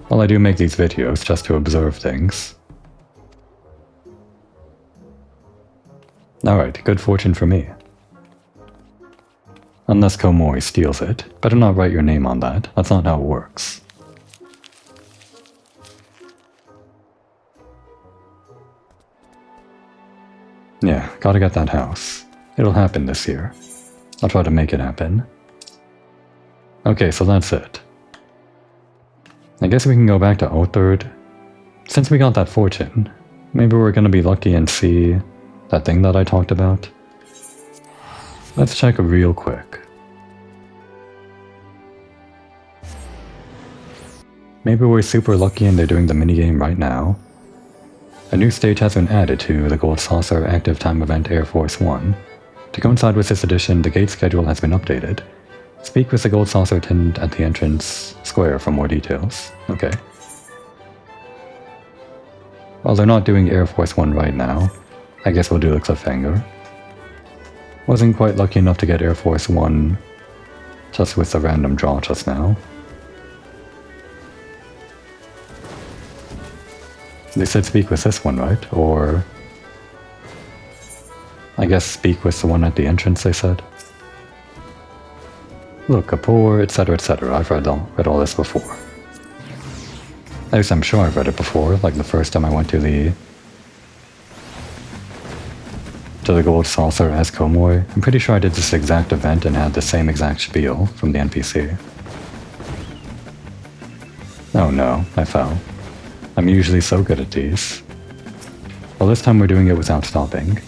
Well, I do make these videos just to observe things. Alright, good fortune for me. Unless Komori steals it. Better not write your name on that. That's not how it works. Yeah, gotta get that house. It'll happen this year. I'll try to make it happen. Okay, so that's it. I guess we can go back to O3rd. Since we got that fortune, maybe we're gonna be lucky and see that thing that I talked about. Let's check real quick. Maybe we're super lucky and they're doing the minigame right now. A new stage has been added to the Gold Saucer Active Time Event Air Force 1. To coincide with this edition, the gate schedule has been updated. Speak with the Gold Saucer attendant at the entrance square for more details. Okay. Well, they're not doing Air Force 1 right now. I guess we'll do a cliffhanger. Wasn't quite lucky enough to get Air Force 1 just with the random draw just now. They said speak with this one, right? Or I guess speak with the one at the entrance, they said. Look, a poor, etc, etc. I've read all this before. At least I'm sure I've read it before, like the first time I went to the Gold Saucer as Komori. I'm pretty sure I did this exact event and had the same exact spiel from the NPC. Oh no, I fell. I'm usually so good at these. Well, this time we're doing it without stopping.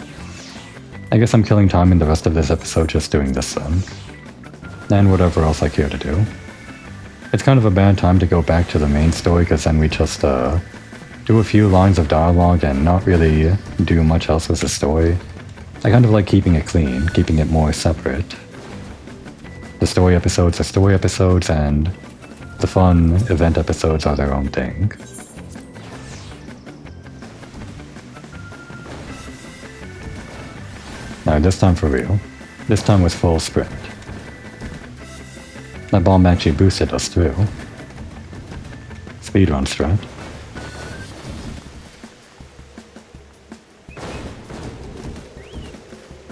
I guess I'm killing time in the rest of this episode just doing this then. And whatever else I care to do. It's kind of a bad time to go back to the main story because then we just do a few lines of dialogue and not really do much else with the story. I kind of like keeping it clean, keeping it more separate. The story episodes are story episodes and the fun event episodes are their own thing. Alright, this time for real. This time was full sprint. That bomb actually boosted us through. Speedrun strat.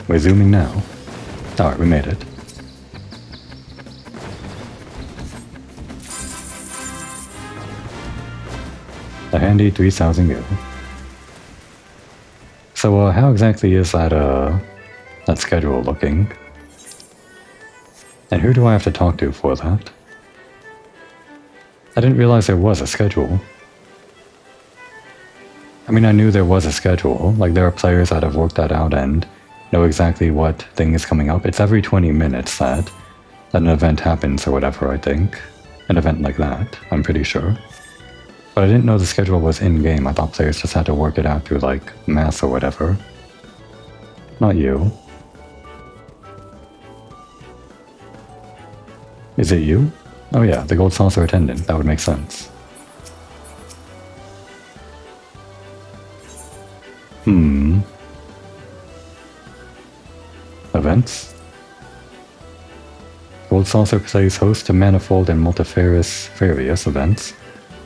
We're zooming now. Alright, we made it. A handy 3000 gil. So how exactly is that schedule looking? And who do I have to talk to for that? I didn't realize there was a schedule. I mean, I knew there was a schedule, like there are players that have worked that out and know exactly what thing is coming up. It's every 20 minutes that an event happens or whatever, I think. An event like that, I'm pretty sure. But I didn't know the schedule was in-game. I thought players just had to work it out through like math or whatever. Not you. Is it you? Oh yeah, the Gold Saucer attendant. That would make sense. Events? Gold Saucer plays host to manifold and multifarious events.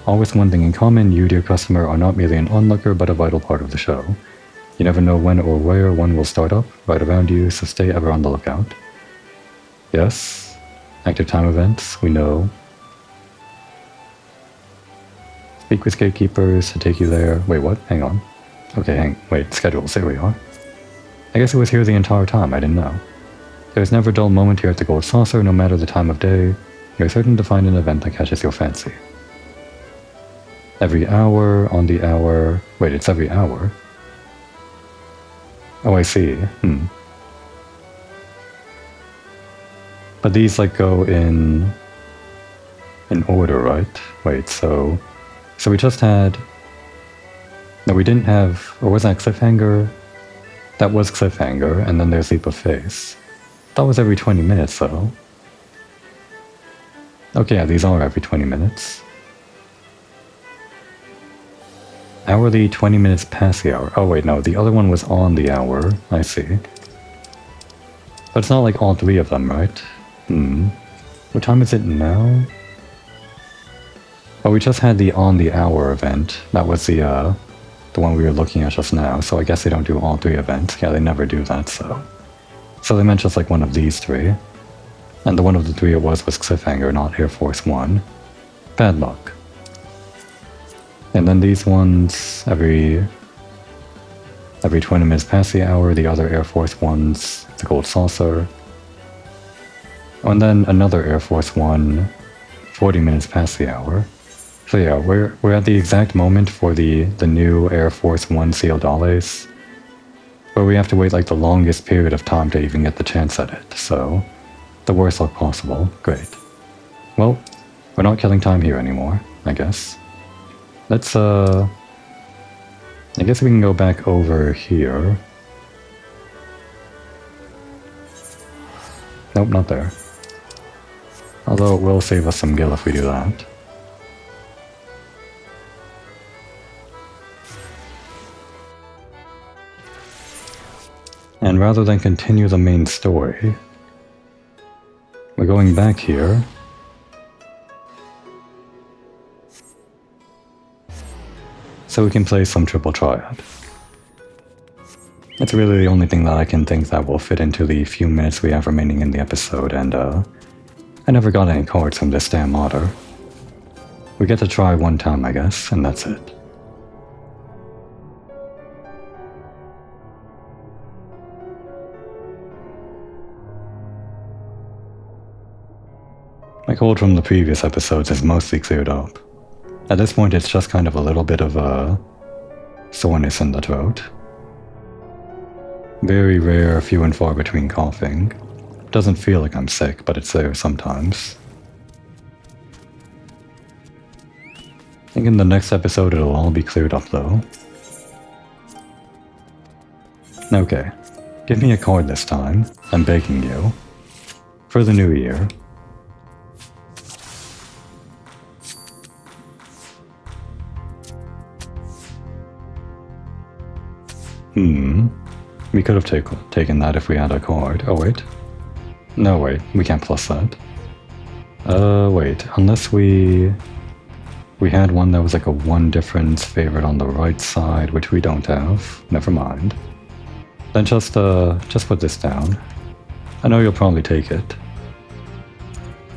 All with one thing in common, you, dear customer, are not merely an onlooker, but a vital part of the show. You never know when or where one will start up, right around you, so stay ever on the lookout. Yes? Active time events, we know. Speak with gatekeepers to take you there. Wait, what? Hang on. Okay, wait, schedules, there we are. I guess it was here the entire time, I didn't know. There's never a dull moment here at the Gold Saucer, no matter the time of day. You're certain to find an event that catches your fancy. Every hour, on the hour... Wait, it's every hour? Oh, I see. But these, like, go in order, right? Wait, so we just had... No, we didn't have... Or was that Cliffhanger? That was Cliffhanger, and then there's Leap of Faith. That was every 20 minutes, though. Okay, yeah, these are every 20 minutes. Hourly 20 minutes past the hour. Oh wait, no, the other one was on the hour. I see. But it's not like all three of them, right? What time is it now? Oh, we just had the on the hour event. That was the the one we were looking at just now, so I guess they don't do all 3 events. Yeah, they never do that, so. So they meant just like one of these 3. And the one of the 3 it was Cliffhanger, not Air Force 1. Bad luck. And then these ones, every 20 minutes past the hour, the other Air Force ones, the Gold Saucer. And then another Air Force 1, 40 minutes past the hour. So yeah, we're at the exact moment for the new Air Force 1 Ciudades, where we have to wait like the longest period of time to even get the chance at it, so the worst luck possible. Great. Well, we're not killing time here anymore, I guess. Let's, I guess we can go back over here. Nope, not there. Although it will save us some gil if we do that. And rather than continue the main story, we're going back here. So we can play some Triple Triad. It's really the only thing that I can think that will fit into the few minutes we have remaining in the episode, and I never got any cards from this damn otter. We get to try one time, I guess, and that's it. My cold from the previous episodes is mostly cleared up. At this point it's just kind of a little bit of a soreness in the throat. Very rare, few and far between coughing. Doesn't feel like I'm sick, but it's there sometimes. I think in the next episode it'll all be cleared up though. Okay, give me a card this time, I'm begging you. For the new year. We could have taken that if we had a card. Oh wait. No wait, we can't plus that. Wait, unless we had one that was like a 1 difference favorite on the right side, which we don't have. Never mind. Then just put this down. I know you'll probably take it.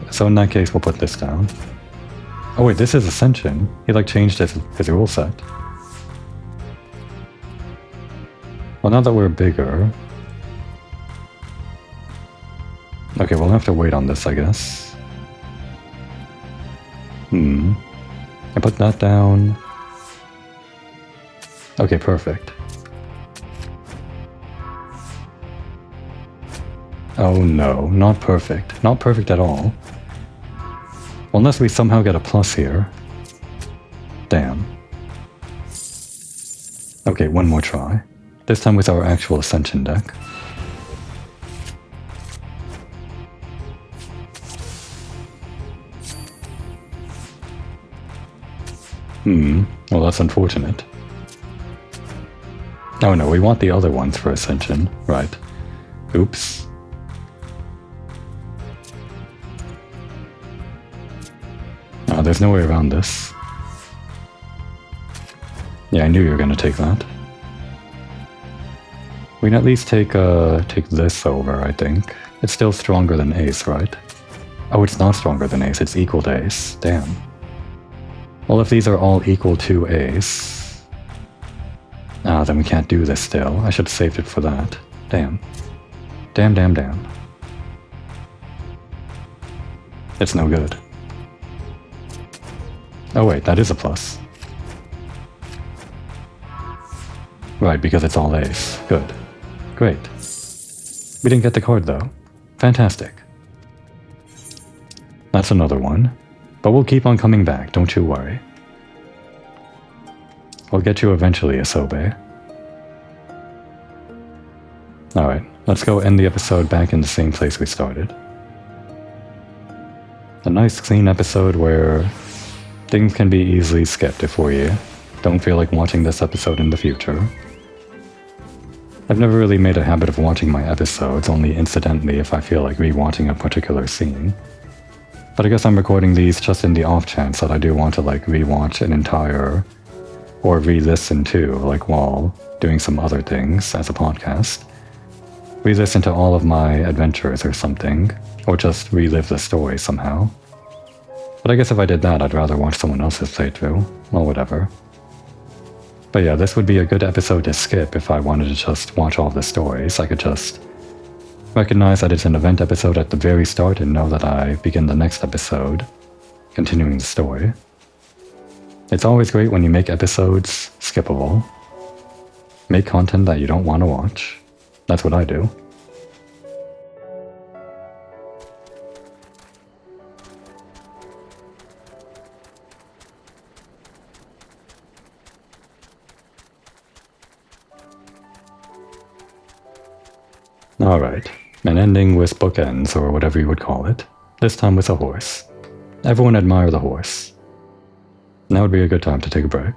So in that case, we'll put this down. Oh wait, this is Ascension. He like changed his rule set. Well, now that we're bigger... Okay, we'll have to wait on this, I guess. I put that down. Okay, perfect. Oh no, not perfect. Not perfect at all. Well, unless we somehow get a plus here. Damn. Okay, one more try. This time with our actual Ascension deck. Well that's unfortunate. Oh no, we want the other ones for Ascension. Right. Oops. There's no way around this. Yeah, I knew you were gonna take that. We can at least take this over, I think. It's still stronger than Ace, right? Oh, it's not stronger than Ace, it's equal to Ace. Damn. Well, if these are all equal to Ace... then we can't do this still. I should have saved it for that. Damn. Damn. It's no good. Oh wait, that is a plus. Right, because it's all Ace. Good. Great. We didn't get the card though. Fantastic. That's another one. But we'll keep on coming back, don't you worry. We'll get you eventually, Asobe. Alright, let's go end the episode back in the same place we started. A nice clean episode where things can be easily skipped if we don't feel like watching this episode in the future. I've never really made a habit of watching my episodes, only incidentally if I feel like rewatching a particular scene. But I guess I'm recording these just in the off chance that I do want to like rewatch an entire or re-listen to, like while doing some other things as a podcast. Re-listen to all of my adventures or something, or just relive the story somehow. But I guess if I did that, I'd rather watch someone else's playthrough. Well, whatever. But yeah, this would be a good episode to skip if I wanted to just watch all the stories. I could just recognize that it's an event episode at the very start and know that I begin the next episode, continuing the story. It's always great when you make episodes skippable. Make content that you don't want to watch. That's what I do. Alright, an ending with bookends, or whatever you would call it. This time with a horse. Everyone admire the horse. Now would be a good time to take a break.